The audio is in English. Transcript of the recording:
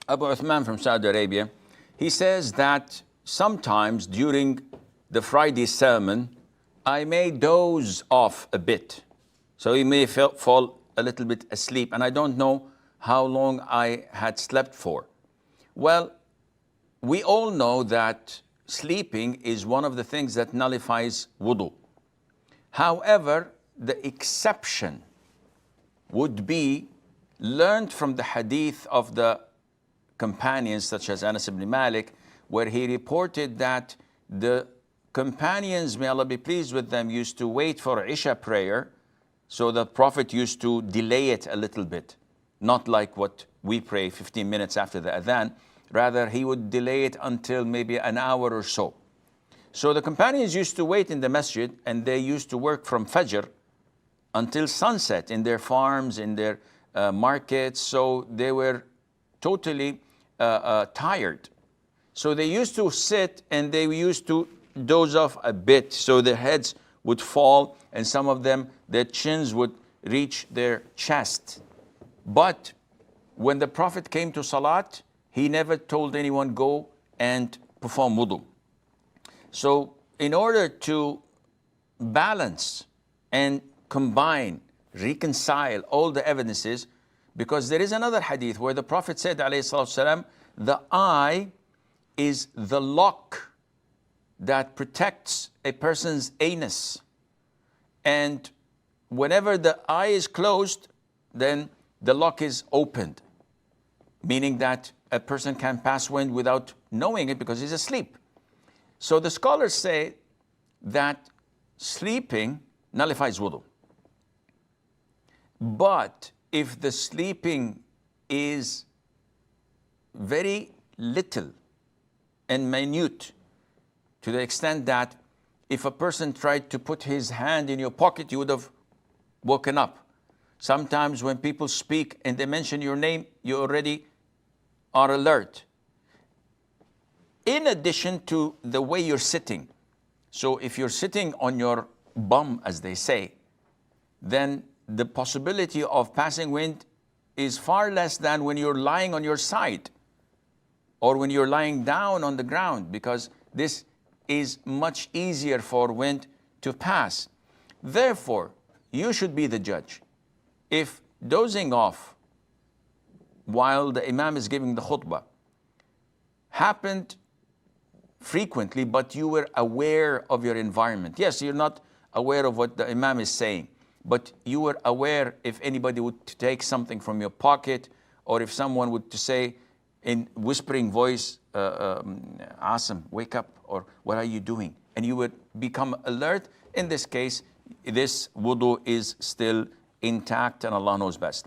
Abu Uthman from Saudi Arabia, he says that sometimes during the Friday sermon, I may doze off a bit. So he may fall a little bit asleep, and I don't know how long I had slept for. Well, we all know that sleeping is one of the things that nullifies wudu. However, the exception would be learned from the hadith of the companions such as Anas ibn Malik, where he reported that the companions, may Allah be pleased with them, used to wait for Isha prayer. So the Prophet used to delay it a little bit, not like what we pray 15 minutes after the adhan. Rather, he would delay it until maybe an hour or so. So the companions used to wait in the masjid, and they used to work from Fajr until sunset in their farms, in their markets. So they were totally tired. So they used to sit and they used to doze off a bit. So their heads would fall, and some of them, their chins would reach their chest. But when the Prophet came to Salat, he never told anyone go and perform wudu. So in order to balance and combine, reconcile all the evidences, because there is another hadith where the Prophet said, alayhi salatu wasalam, the eye is the lock that protects a person's anus. And whenever the eye is closed, then the lock is opened, meaning that a person can pass wind without knowing it because he's asleep. So the scholars say that sleeping nullifies wudu. But if the sleeping is very little and minute, to the extent that if a person tried to put his hand in your pocket, you would have woken up. Sometimes when people speak and they mention your name, you already are alert. In addition to the way you're sitting. So if you're sitting on your bum, as they say, then the possibility of passing wind is far less than when you're lying on your side or when you're lying down on the ground, because this is much easier for wind to pass. Therefore, you should be the judge. If dozing off while the Imam is giving the khutbah happened frequently, but you were aware of your environment. Yes, you're not aware of what the Imam is saying, but you were aware if anybody would take something from your pocket, or if someone would to say in whispering voice, Asim, wake up, or what are you doing? And you would become alert. In this case, this wudu is still intact, and Allah knows best.